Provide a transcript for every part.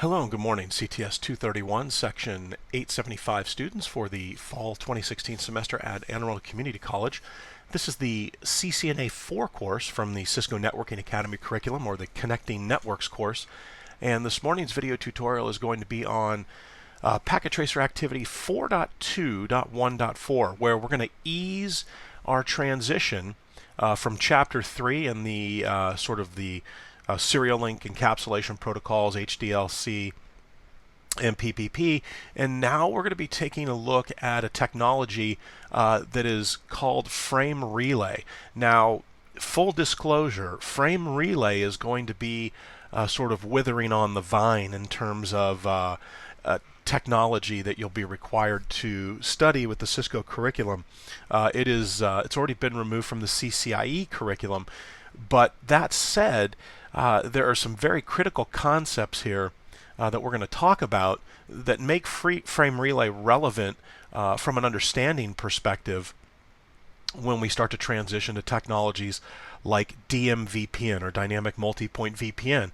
Hello and good morning, CTS231 Section 875 students for the Fall 2016 semester at Anne Arundel Community College. This is the CCNA 4 course from the Cisco Networking Academy curriculum, or the Connecting Networks course. And this morning's video tutorial is going to be on PacketTracer activity 4.2.1.4, where we're going to ease our transition from Chapter 3 and the serial link encapsulation protocols, HDLC, and PPP. And now we're going to be taking a look at a technology that is called frame relay. Now, full disclosure, frame relay is going to be sort of withering on the vine in terms of technology that you'll be required to study with the Cisco curriculum. It's already been removed from the CCIE curriculum, but that said, there are some very critical concepts here that we're going to talk about that make frame relay relevant from an understanding perspective when we start to transition to technologies like DMVPN, or Dynamic Multi-Point VPN,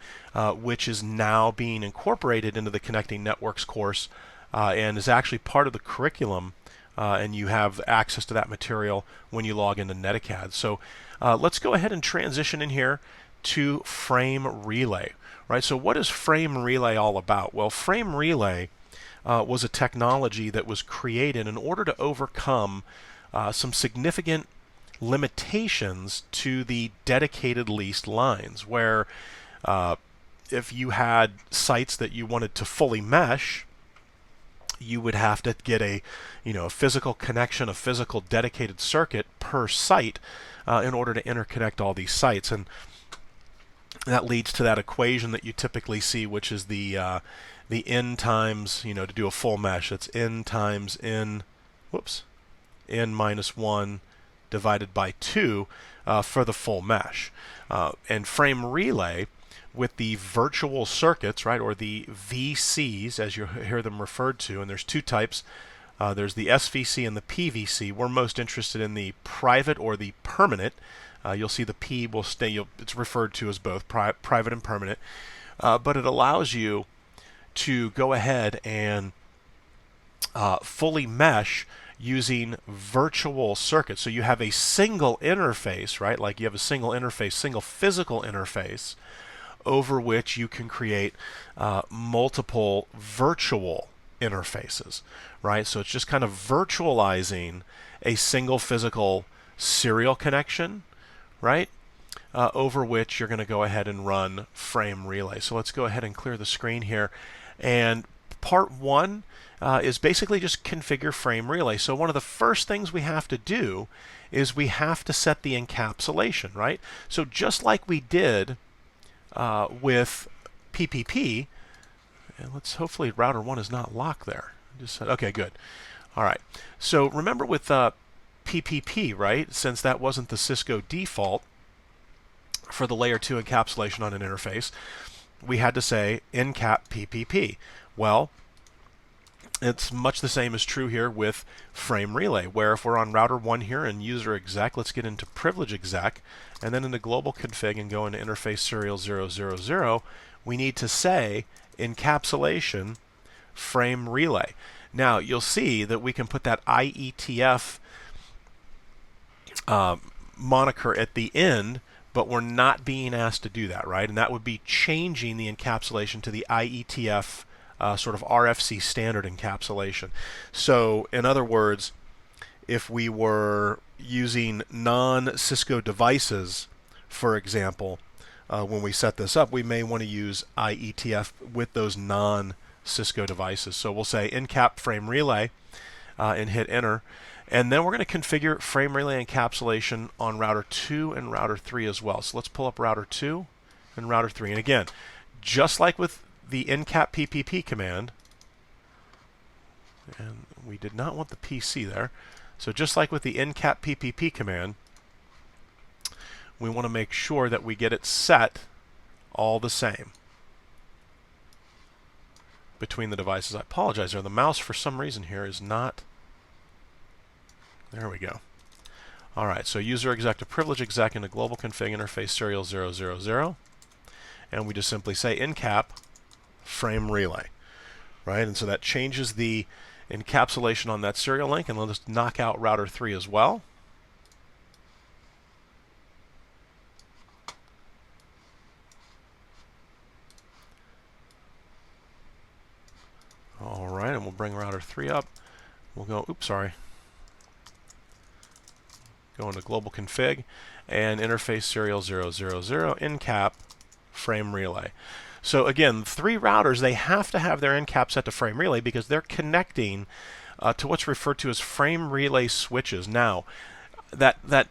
which is now being incorporated into the Connecting Networks course and is actually part of the curriculum, and you have access to that material when you log into Netacad. So let's go ahead and transition in here to frame relay. Right? So what is frame relay all about? Well, frame relay was a technology that was created in order to overcome some significant limitations to the dedicated leased lines, where if you had sites that you wanted to fully mesh, you would have to get a physical connection, a physical dedicated circuit per site in order to interconnect all these sites. And that leads to that equation that you typically see, which is the n times, to do a full mesh, it's n times n minus 1 divided by 2 for the full mesh. And frame relay, with the virtual circuits, right, or the VCs as you hear them referred to, and there's two types. There's the SVC and the PVC. We're most interested in the private or the permanent. You'll see the P will stay, it's referred to as both private and permanent, but it allows you to go ahead and fully mesh using virtual circuits. So you have a single interface, right? Like you have a single interface, single physical interface, over which you can create multiple virtual interfaces, right? So it's just kind of virtualizing a single physical serial connection, right? Over which you're going to go ahead and run frame relay. So let's go ahead and clear the screen here. And part one is basically just configure frame relay. So one of the first things we have to do is we have to set the encapsulation, right? So just like we did with PPP, and hopefully router 1 is not locked there. Okay, good. All right. So remember with PPP, right? Since that wasn't the Cisco default for the layer 2 encapsulation on an interface, we had to say encap PPP. Well, it's much the same is true here with frame relay, where if we're on router 1 here and user exec, let's get into privilege exec, and then into global config and go into interface serial 000, we need to say encapsulation frame relay. Now, you'll see that we can put that IETF moniker at the end, but we're not being asked to do that, right? And that would be changing the encapsulation to the IETF sort of RFC standard encapsulation. So, in other words, if we were using non-Cisco devices, for example, when we set this up, we may want to use IETF with those non-Cisco devices. So we'll say encap frame relay and hit enter. And then we're going to configure frame relay encapsulation on router 2 and router 3 as well. So let's pull up router 2 and router 3. And again, just like with the encap PPP command, and we did not want the PC there. So just like with the encap PPP command, we want to make sure that we get it set all the same between the devices. I apologize there. The mouse for some reason here is not. There we go. All right, so user exec to privilege exec into global config interface serial 000. And we just simply say encap frame relay, right? And so that changes the encapsulation on that serial link, and we'll just knock out router 3 as well. All right, and we'll bring router 3 up. We'll go, oops, sorry. Go into global config and interface serial 000 encap frame relay. So again, 3 routers, they have to have their encap set to frame relay because they're connecting to what's referred to as frame relay switches. Now, that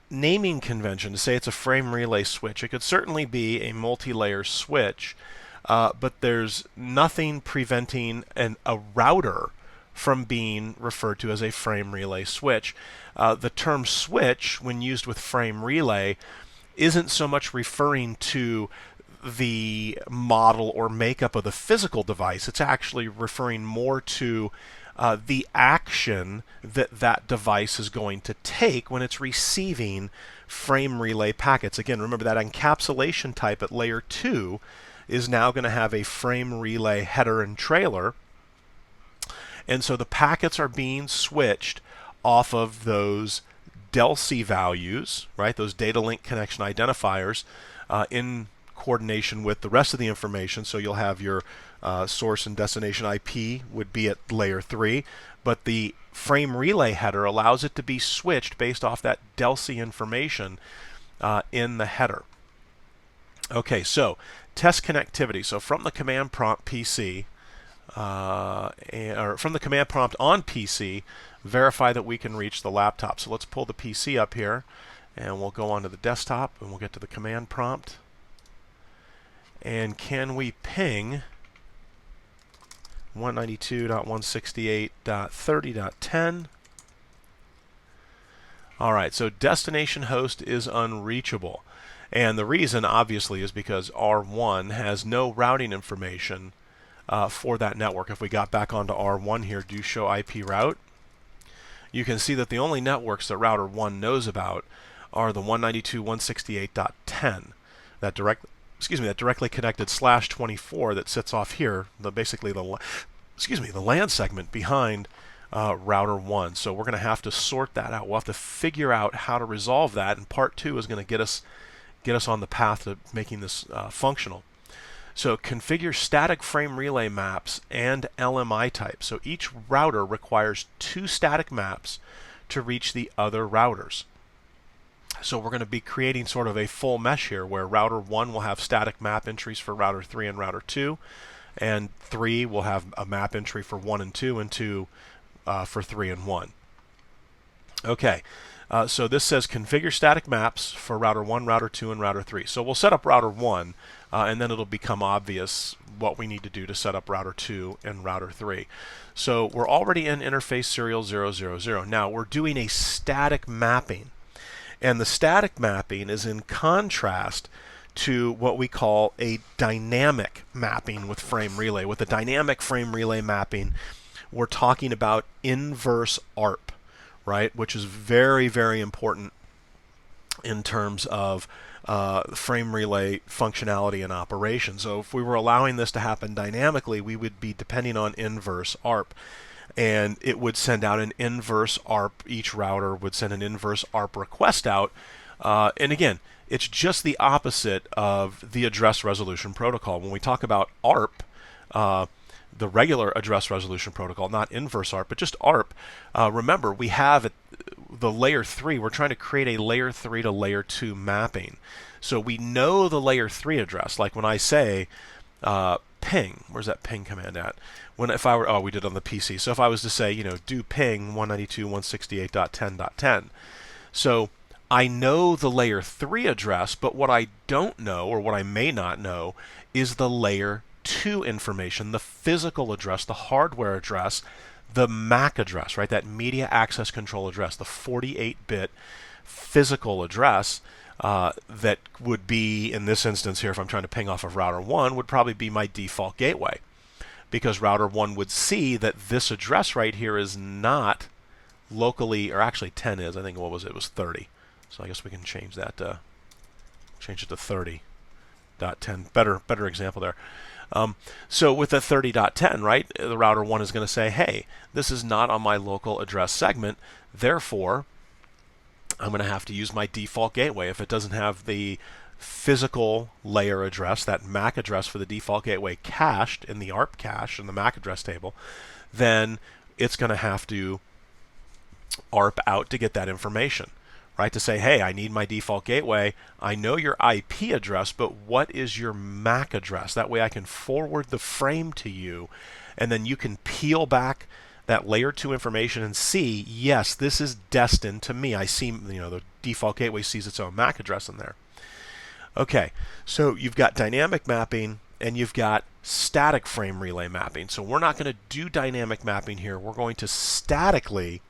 naming convention to say it's a frame relay switch, it could certainly be a multi-layer switch, but there's nothing preventing a router from being referred to as a frame relay switch. The term switch, when used with frame relay, isn't so much referring to the model or makeup of the physical device. It's actually referring more to the action that that device is going to take when it's receiving frame relay packets. Again, remember that encapsulation type at layer 2 is now going to have a frame relay header and trailer. And so the packets are being switched off of those DLCI values, right? Those data link connection identifiers in coordination with the rest of the information. So you'll have your source and destination IP would be at layer 3, but the frame relay header allows it to be switched based off that DLCI information in the header. Okay, so test connectivity. So from the command prompt PC, or from the command prompt on PC, verify that we can reach the laptop. So let's pull the PC up here, and we'll go onto the desktop, and we'll get to the command prompt. And can we ping 192.168.30.10? All right, so destination host is unreachable. And the reason, obviously, is because R1 has no routing information for that network. If we got back onto R1 here, do show IP route, you can see that the only networks that router 1 knows about are the 192.168.10, that directly connected /24 that sits off here, basically the LAN segment behind router 1. So we're going to have to sort that out. We'll have to figure out how to resolve that, and part 2 is going to get us on the path to making this functional. So configure static frame relay maps and LMI types. So each router requires 2 static maps to reach the other routers. So we're going to be creating sort of a full mesh here where router 1 will have static map entries for router 3 and router 2, and 3 will have a map entry for 1 and 2, and 2 for 3 and 1. Okay. So this says configure static maps for router 1, router 2, and router 3. So we'll set up router 1, and then it'll become obvious what we need to do to set up router 2 and router 3. So we're already in interface serial 000. Now we're doing a static mapping. And the static mapping is in contrast to what we call a dynamic mapping with frame relay. With a dynamic frame relay mapping, we're talking about inverse ARP, right, which is very, very important in terms of frame relay functionality and operation. So if we were allowing this to happen dynamically, we would be depending on inverse ARP. And it would send out an inverse ARP. Each router would send an inverse ARP request out. And again, it's just the opposite of the address resolution protocol. When we talk about ARP, the regular address resolution protocol, not inverse ARP, but just ARP, remember, we have the layer 3. We're trying to create a layer 3 to layer 2 mapping. So we know the layer 3 address. Like when I say ping, where's that ping command at? If I were, we did it on the PC. So if I was to say, do ping 192.168.10.10. So I know the layer 3 address, but what I don't know, or what I may not know, is the layer 2 information, the physical address, the hardware address, the MAC address, right? That media access control address, the 48-bit physical address that would be, in this instance here, if I'm trying to ping off of router 1, would probably be my default gateway. Because router 1 would see that this address right here is not locally, or actually 10 is. I think, what was it? It was 30. So I guess we can change that, change it to 30.10. Better example there. So with the 30.10, right, the router 1 is going to say, hey, this is not on my local address segment, therefore I'm going to have to use my default gateway. If it doesn't have the physical layer address, that MAC address for the default gateway cached in the ARP cache in the MAC address table, then it's going to have to ARP out to get that information, right? To say, hey, I need my default gateway. I know your IP address, but what is your MAC address? That way I can forward the frame to you, and then you can peel back that layer 2 information and see, yes, this is destined to me. I see, the default gateway sees its own MAC address in there. Okay, so you've got dynamic mapping and you've got static frame relay mapping. So we're not going to do dynamic mapping here. We're going to statically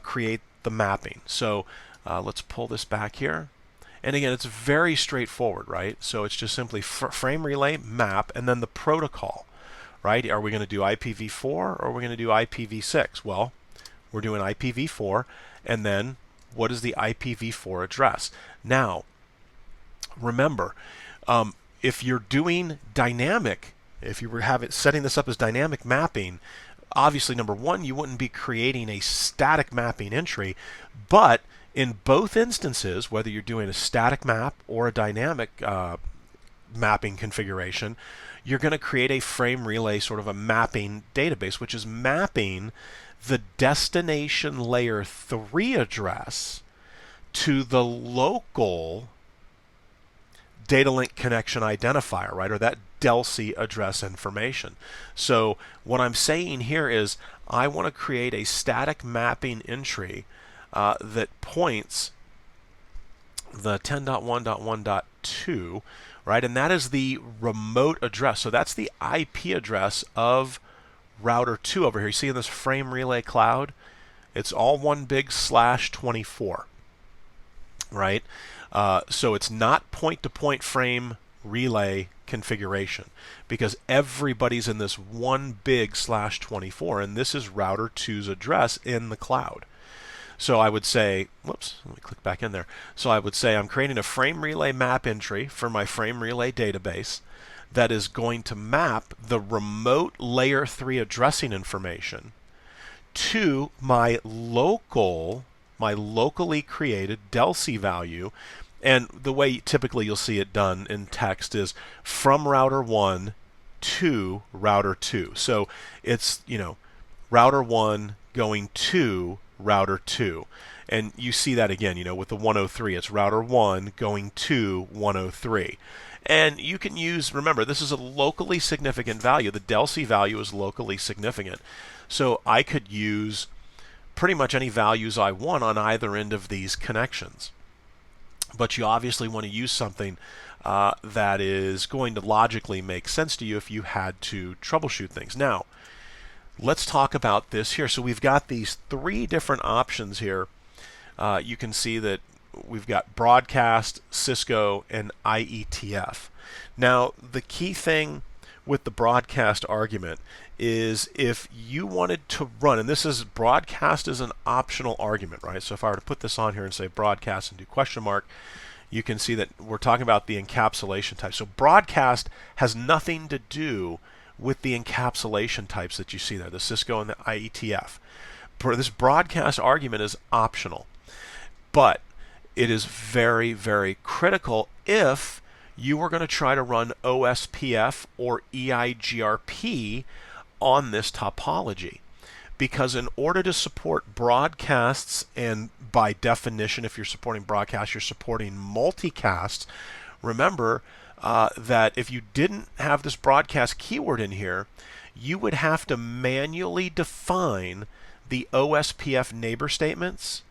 create the mapping. So let's pull this back here. And again, it's very straightforward, right? So it's just simply frame relay map and then the protocol, right? Are we going to do IPv4 or are we going to do IPv6? Well, we're doing IPv4, and then what is the IPv4 address? Now, remember, if you're doing dynamic, if you were setting this up as dynamic mapping, obviously, number one, you wouldn't be creating a static mapping entry, but in both instances, whether you're doing a static map or a dynamic mapping configuration, you're going to create a frame relay, sort of a mapping database, which is mapping the destination layer 3 address to the local data link connection identifier, right, or that DLCI address information. So what I'm saying here is I want to create a static mapping entry that points the 10.1.1.2, right, and that is the remote address. So that's the IP address of router 2 over here. You see in this frame relay cloud, it's all one big /24, right? So it's not point-to-point frame relay configuration because everybody's in this one big /24, and this is router 2's address in the cloud. So I would say, whoops, let me click back in there. So I would say I'm creating a frame relay map entry for my frame relay database that is going to map the remote layer 3 addressing information to my locally created DLCI value. And the way typically you'll see it done in text is from router 1 to router 2. So it's, router 1 going to router 2. And you see that again, with the 103. It's router 1 going to 103. And you can use, remember, this is a locally significant value. The DLCI value is locally significant. So I could use pretty much any values I want on either end of these connections. But you obviously want to use something that is going to logically make sense to you if you had to troubleshoot things. Now, let's talk about this here. So we've got these 3 different options here. You can see that we've got broadcast, Cisco, and IETF. Now, the key thing with the broadcast argument is if you wanted to run, and this is broadcast is an optional argument, right? So if I were to put this on here and say broadcast and do question mark, you can see that we're talking about the encapsulation type. So broadcast has nothing to do with the encapsulation types that you see there, the Cisco and the IETF. This broadcast argument is optional, but it is very, very critical if you were going to try to run OSPF or EIGRP on this topology. Because in order to support broadcasts, and by definition, if you're supporting broadcasts, you're supporting multicasts, remember that if you didn't have this broadcast keyword in here, you would have to manually define the OSPF neighbor statements.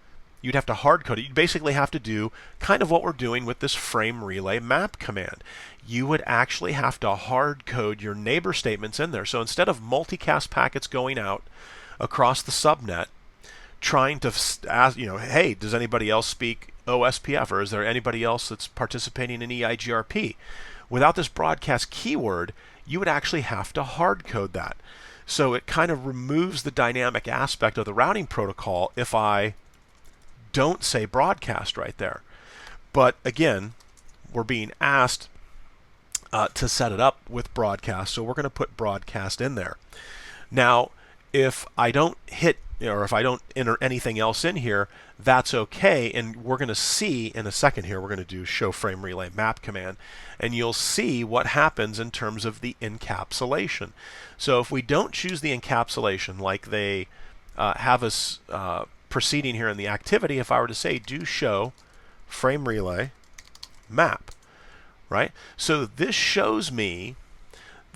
You'd have to hard code it. You'd basically have to do kind of what we're doing with this frame relay map command. You would actually have to hard code your neighbor statements in there. So instead of multicast packets going out across the subnet, trying to ask, hey, does anybody else speak OSPF, or is there anybody else that's participating in EIGRP? Without this broadcast keyword, you would actually have to hard code that. So it kind of removes the dynamic aspect of the routing protocol if I don't say broadcast right there. But again, we're being asked to set it up with broadcast. So we're going to put broadcast in there. Now, if I don't hit, or if I don't enter anything else in here, that's okay. And we're going to see in a second here, we're going to do show frame relay map command, and you'll see what happens in terms of the encapsulation. So if we don't choose the encapsulation like they have us proceeding here in the activity, if I were to say do show frame relay map, right? So this shows me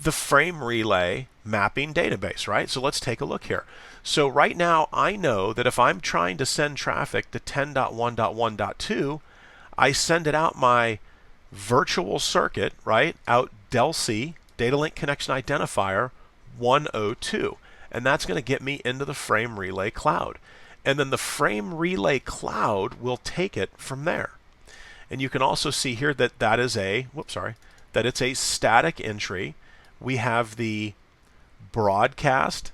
the frame relay mapping database, right? So let's take a look here. So right now I know that if I'm trying to send traffic to 10.1.1.2, I send it out my virtual circuit, right? Out DLCI, data link connection identifier 102. And that's going to get me into the frame relay cloud. And then the frame relay cloud will take it from there. And you can also see here that that is a, that it's a static entry. We have the broadcast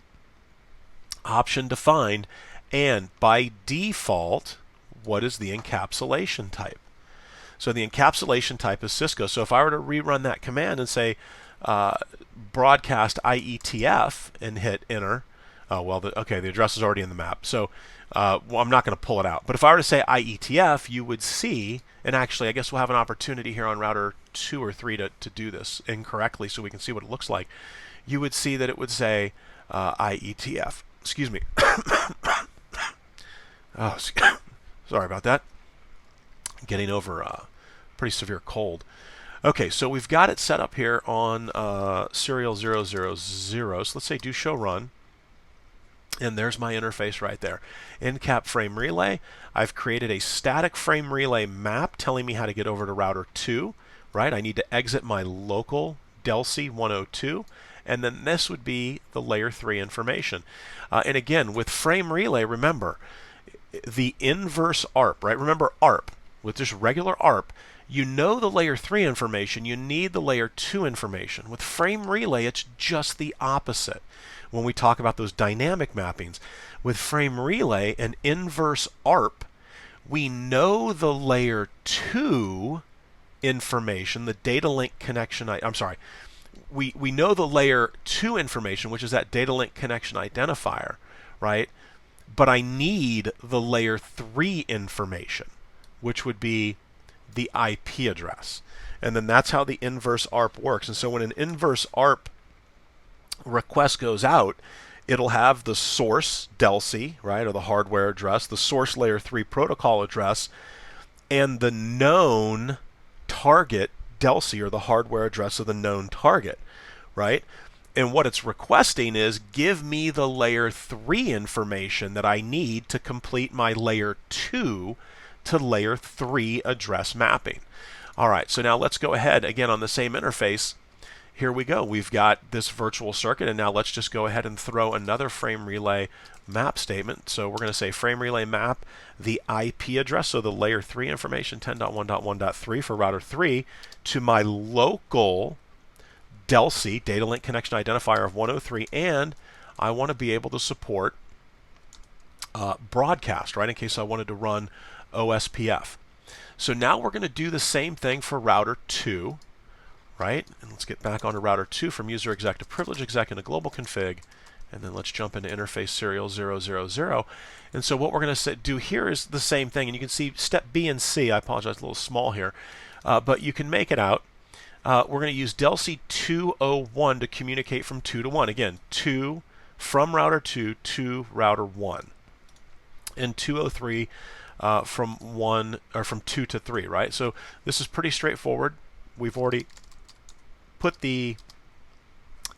option defined, and by default, what is the encapsulation type? So the encapsulation type is Cisco. So if I were to rerun that command and say broadcast IETF and hit enter, the address is already in the map. So I'm not going to pull it out. But if I were to say IETF, you would see, and actually I guess we'll have an opportunity here on router 2 or 3 to do this incorrectly so we can see what it looks like. You would see that it would say IETF. Excuse me. Oh, sorry about that. Getting over a pretty severe cold. Okay, so we've got it set up here on serial 000. So let's say do show run. And there's my interface right there. Encap frame relay. I've created a static frame relay map telling me how to get over to router 2, right? I need to exit my local DLCI 102, and then this would be the layer 3 information. And again, with frame relay, remember the inverse ARP, right? Remember ARP, with just regular ARP, you know the layer 3 information, you need the layer 2 information. With frame relay, it's just the opposite. When we talk about those dynamic mappings, with frame relay and inverse ARP, we know the layer 2 information, the data link connection, we know the layer 2 information, which is that data link connection identifier, right? But I need the layer 3 information, which would be the IP address. And then that's how the inverse ARP works. And so when an inverse ARP request goes out, it'll have the source DLCI, right, or the hardware address, the source layer 3 protocol address, and the known target DLCI, or the hardware address of the known target, right? And what it's requesting is give me the layer 3 information that I need to complete my layer 2 to layer 3 address mapping. All right, so now let's go ahead again on the same interface. Here we go. We've got this virtual circuit, and now let's just go ahead and throw another frame relay map statement. So we're going to say frame relay map the IP address, so the layer 3 information, 10.1.1.3 for router 3, to my local DLCI, data link connection identifier of 103, and I want to be able to support broadcast, right, in case I wanted to run OSPF. So now we're going to do the same thing for router 2, right? And let's get back onto router 2 from user exec to privilege exec into global config, and then let's jump into interface serial 000. And so what we're going to do here is the same thing, and you can see step B and C. I apologize, a little small here, but you can make it out. We're going to use DLCI 201 to communicate from 2 to 1. Again, 2 from router 2 to router 1, and 203 from 2 to 3, right? So this is pretty straightforward. We've already put the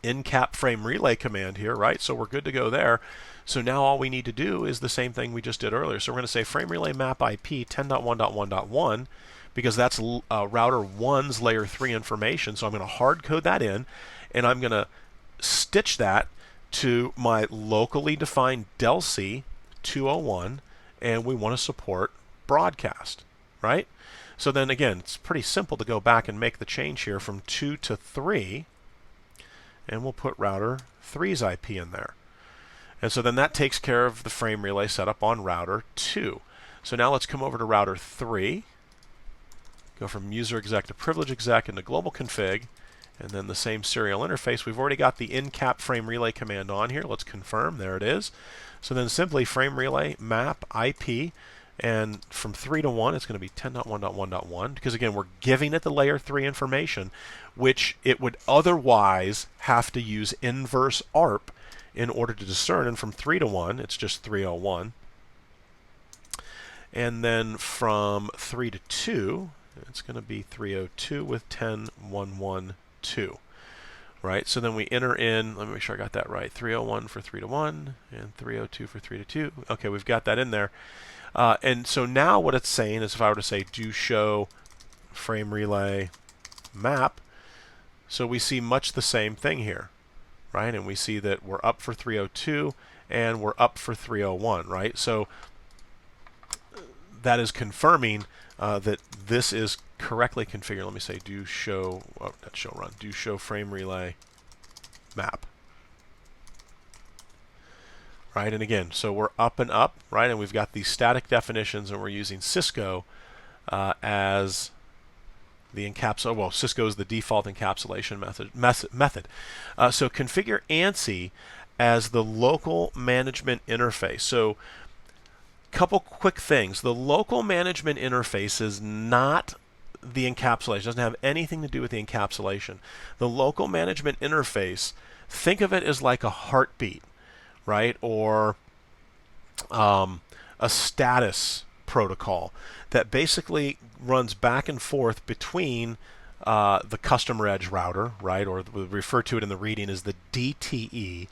encap frame relay command here, right? So we're good to go there. So now all we need to do is the same thing we just did earlier. So we're going to say frame relay map IP 10.1.1.1, because that's router 1's layer 3 information. So I'm going to hard code that in, and I'm going to stitch that to my locally defined DLCI 201, and we want to support broadcast, right? So then again, it's pretty simple to go back and make the change here from 2 to 3, and we'll put router 3's IP in there. And so then that takes care of the frame relay setup on router 2. So now let's come over to router 3, go from user exec to privilege exec into global config, and then the same serial interface. We've already got the encap frame relay command on here. Let's confirm. There it is. So then simply frame relay map IP, and from 3 to 1, it's going to be 10.1.1.1, because again, we're giving it the layer 3 information, which it would otherwise have to use inverse ARP in order to discern. And from 3 to 1, it's just 301. And then from 3 to 2, it's going to be 302 with 10.1.1.2. Right, so then we enter in, let me make sure I got that right, 301 for 3 to 1 and 302 for 3 to 2. Okay, we've got that in there. And so now what it's saying is, if I were to say do show frame relay map, so we see much the same thing here, right? And we see that we're up for 302 and we're up for 301, right? So that is confirming that this is correctly configured. Let me say do show, oh, not show run, do show frame relay map. Right, and again, so we're up and up, right, and we've got these static definitions, and we're using Cisco as the encapsulation. Well, Cisco is the default encapsulation method. So configure ANSI as the local management interface. So couple quick things. The local management interface is not the encapsulation. It doesn't have anything to do with the encapsulation. The local management interface, think of it as like a heartbeat, right? Or a status protocol that basically runs back and forth between the customer edge router, right? Or we refer to it in the reading as the DTE,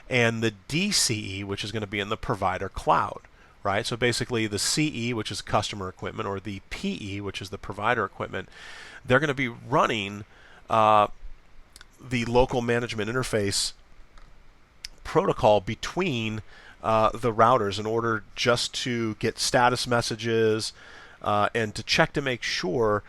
and the DCE, which is going to be in the provider cloud. Right? So basically the CE, which is customer equipment, or the PE, which is the provider equipment, they're going to be running the local management interface protocol between the routers in order just to get status messages and to check to make sure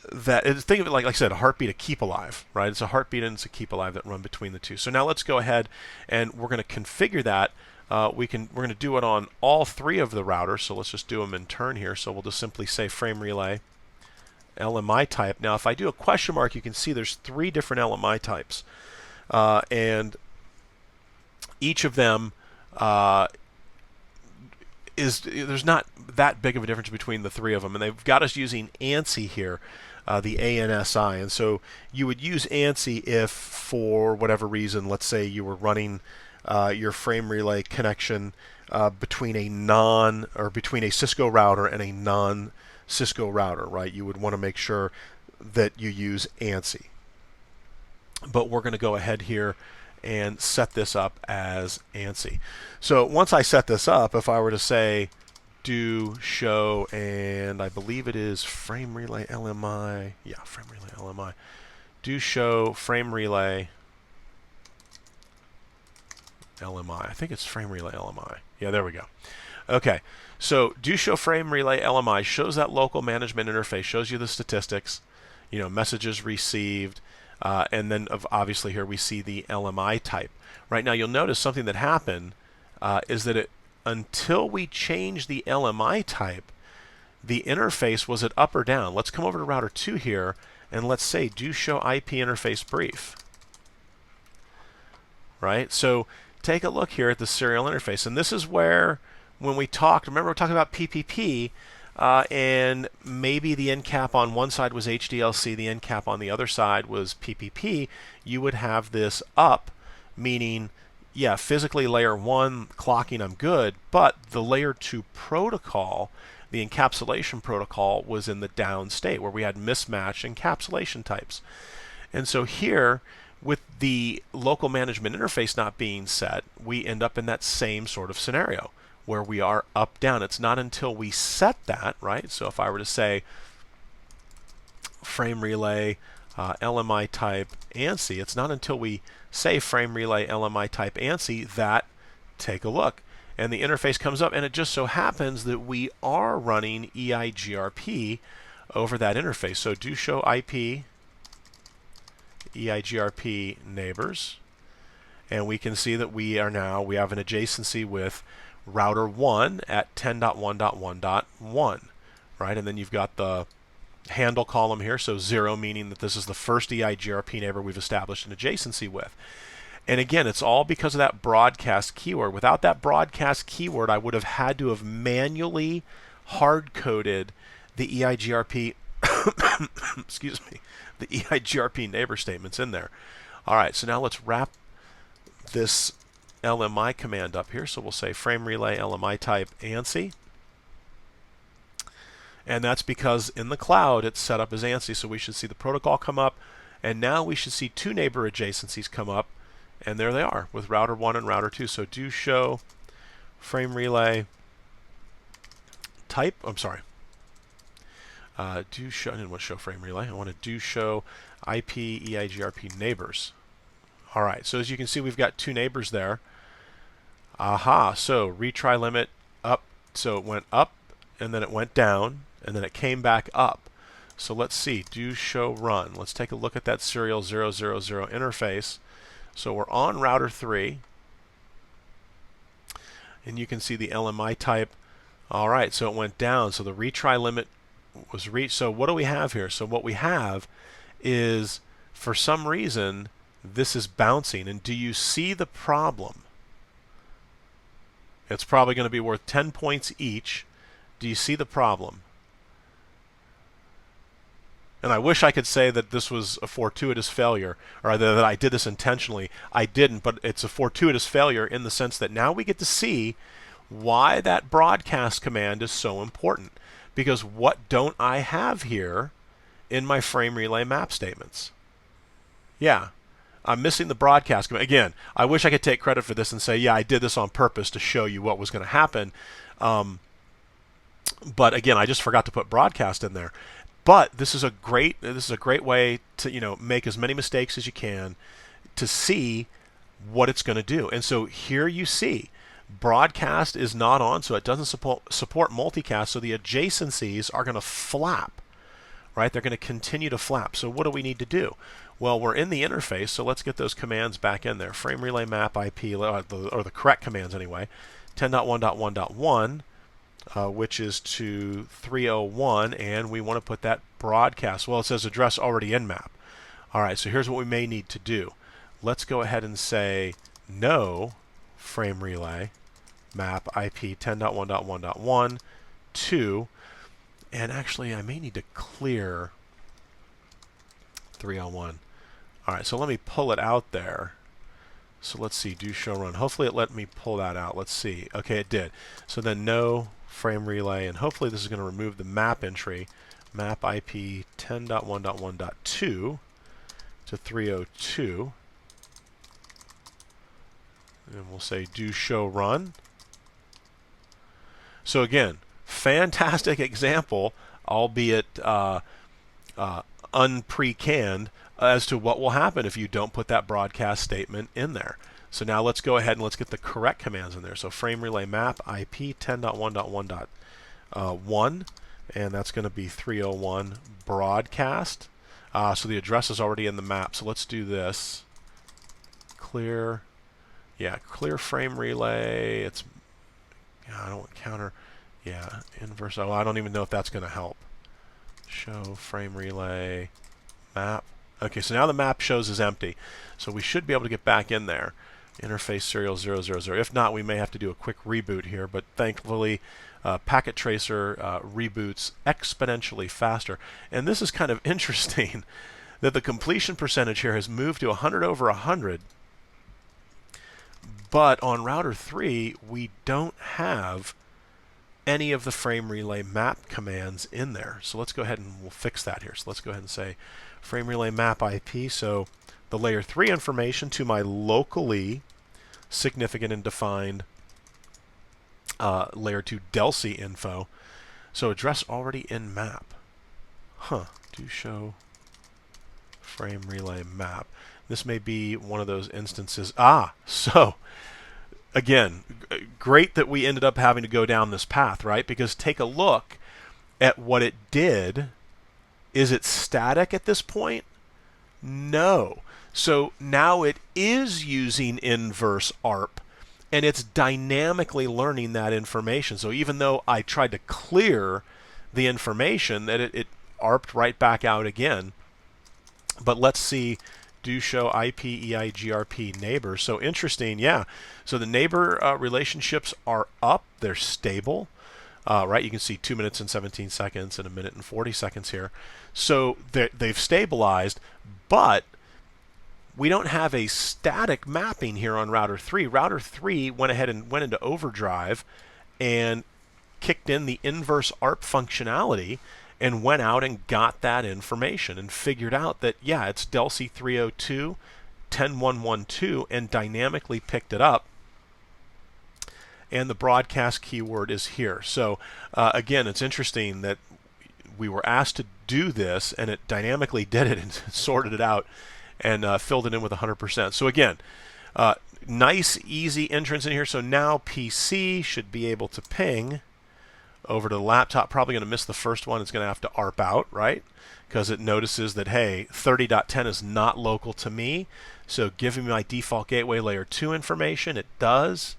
that, think of it like I said, a heartbeat, a keep alive, right? It's a heartbeat and it's a keep alive that run between the two. So now let's go ahead and we're going to configure that. We're going to do it on all 3 of the routers, so let's just do them in turn here. So we'll just simply say frame relay LMI type. Now if I do a question mark, you can see there's 3 different LMI types, and each of them there's not that big of a difference between the 3 of them, and they've got us using ANSI here, the ANSI, and so you would use ANSI if for whatever reason, let's say you were running your frame relay connection between a Cisco router and a non-Cisco router, right? You would want to make sure that you use ANSI. But we're going to go ahead here and set this up as ANSI. So once I set this up, if I were to say do show, and I believe it is frame relay LMI, yeah, frame relay LMI, do show frame relay LMI. I think it's frame relay LMI. Yeah, there we go. Okay, so do show frame relay LMI shows that local management interface, shows you the statistics, you know, messages received, and then obviously here we see the LMI type. Right now you'll notice something that happened is that until we change the LMI type, the interface was it up or down. Let's come over to router 2 here and let's say do show IP interface brief. Right? So take a look here at the serial interface, and this is where, when we talked, remember we're talking about PPP, and maybe the encap on one side was HDLC, the encap on the other side was PPP, you would have this up, meaning, yeah, physically layer 1 clocking, I'm good, but the layer 2 protocol, the encapsulation protocol, was in the down state where we had mismatched encapsulation types. And so here, with the local management interface not being set, we end up in that same sort of scenario where we are up down. It's not until we set that, right? So if I were to say frame relay LMI type ANSI, it's not until we say frame relay LMI type ANSI that, take a look, and the interface comes up, and it just so happens that we are running EIGRP over that interface. So do show IP EIGRP neighbors, and we can see that we have an adjacency with router 1 at 10.1.1.1, right? And then you've got the handle column here, so 0 meaning that this is the first EIGRP neighbor we've established an adjacency with. And again, it's all because of that broadcast keyword. Without that broadcast keyword, I would have had to have manually hard-coded the EIGRP, excuse me, the EIGRP neighbor statements in there. All right, so now let's wrap this LMI command up here. So we'll say frame relay LMI type ANSI. And that's because in the cloud it's set up as ANSI, so we should see the protocol come up, and now we should see two neighbor adjacencies come up, and there they are with router 1 and router 2. So do show frame relay type, I'm sorry, do show, I didn't want to show frame relay, I want to do show IP EIGRP neighbors. All right, so as you can see, we've got two neighbors there. Aha, so retry limit up, so it went up, and then it went down, and then it came back up. So let's see, do show run. Let's take a look at that serial 000 interface. So we're on router 3, and you can see the LMI type. All right, so it went down, so the retry limit was reached. So what do we have here? So what we have is, for some reason, this is bouncing. And do you see the problem? It's probably going to be worth 10 points each. Do you see the problem? And I wish I could say that this was a fortuitous failure, or that I did this intentionally. I didn't, but it's a fortuitous failure in the sense that now we get to see why that broadcast command is so important. Because what don't I have here in my frame relay map statements? Yeah, I'm missing the broadcast command. Again, I wish I could take credit for this and say, yeah, I did this on purpose to show you what was going to happen. But again, I just forgot to put broadcast in there. But this is a great way to make as many mistakes as you can to see what it's going to do. And so here you see broadcast is not on, so it doesn't support multicast, so the adjacencies are going to flap, right? They're going to continue to flap. So what do we need to do? Well, we're in the interface, so let's get those commands back in there. Frame relay map IP, or the correct commands anyway. 10.1.1.1. Which is to 301, and we want to put that broadcast. Well, it says address already in map. All right, so here's what we may need to do. Let's go ahead and say no frame relay map IP 10.1.1.1 to, and actually I may need to clear 301. All right, so let me pull it out there. So let's see, do show run. Hopefully it let me pull that out. Let's see. Okay, it did. So then no frame relay, and hopefully this is going to remove the map entry, map IP 10.1.1.2 to 302. And we'll say do show run. So again, fantastic example, albeit unpre-canned, as to what will happen if you don't put that broadcast statement in there. So now let's go ahead and let's get the correct commands in there. So frame relay map IP 10.1.1.1, and that's going to be 301 broadcast. So the address is already in the map. So let's do this. Clear, yeah, clear frame relay. It's, I don't want counter, yeah, inverse. Oh, I don't even know if that's going to help. Show frame relay map. Okay, so now the map shows is empty. So we should be able to get back in there. Interface serial 000. If not, we may have to do a quick reboot here, but thankfully PacketTracer reboots exponentially faster. And this is kind of interesting that the completion percentage here has moved to 100 over 100, but on router 3 we don't have any of the frame relay map commands in there. So let's go ahead and we'll fix that here. So let's go ahead and say frame relay map IP, so the layer 3 information to my locally significant and defined layer 2 DLCI info. So address already in map. Huh, do show frame relay map. This may be one of those instances. So again, great that we ended up having to go down this path, right? Because take a look at what it did. Is it static at this point? No. So now it is using inverse ARP, and it's dynamically learning that information. So even though I tried to clear the information, that it ARPed right back out again. But let's see, do show IP-EIGRP neighbor. So interesting, yeah. So the neighbor relationships are up. They're stable. Right, you can see 2 minutes and 17 seconds and 1 minute and 40 seconds here. So they've stabilized, but we don't have a static mapping here on router 3. Router 3 went ahead and went into overdrive and kicked in the inverse ARP functionality and went out and got that information and figured out that, yeah, it's DELCI 302 10112 and dynamically picked it up. And the broadcast keyword is here. So again, it's interesting that we were asked to do this and it dynamically did it and sorted it out and filled it in with 100%. So again, nice, easy entrance in here. So now PC should be able to ping over to the laptop. Probably going to miss the first one. It's going to have to ARP out, right? Because it notices that, hey, 30.10 is not local to me. So giving me my default gateway layer 2 information, it does.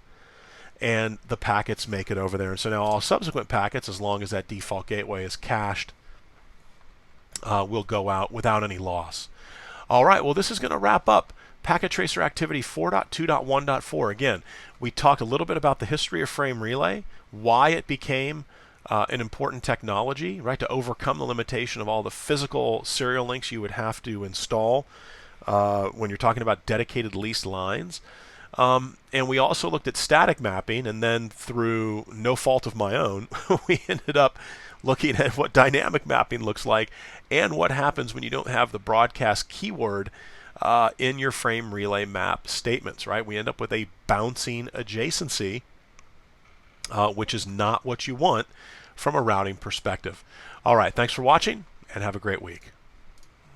And the packets make it over there. And so now all subsequent packets, as long as that default gateway is cached, will go out without any loss. All right, well, this is going to wrap up PacketTracer Activity 4.2.1.4. Again, we talked a little bit about the history of frame relay, why it became an important technology, right, to overcome the limitation of all the physical serial links you would have to install when you're talking about dedicated leased lines. And we also looked at static mapping, and then through no fault of my own, we ended up looking at what dynamic mapping looks like and what happens when you don't have the broadcast keyword in your frame relay map statements, right? We end up with a bouncing adjacency, which is not what you want from a routing perspective. All right, thanks for watching, and have a great week.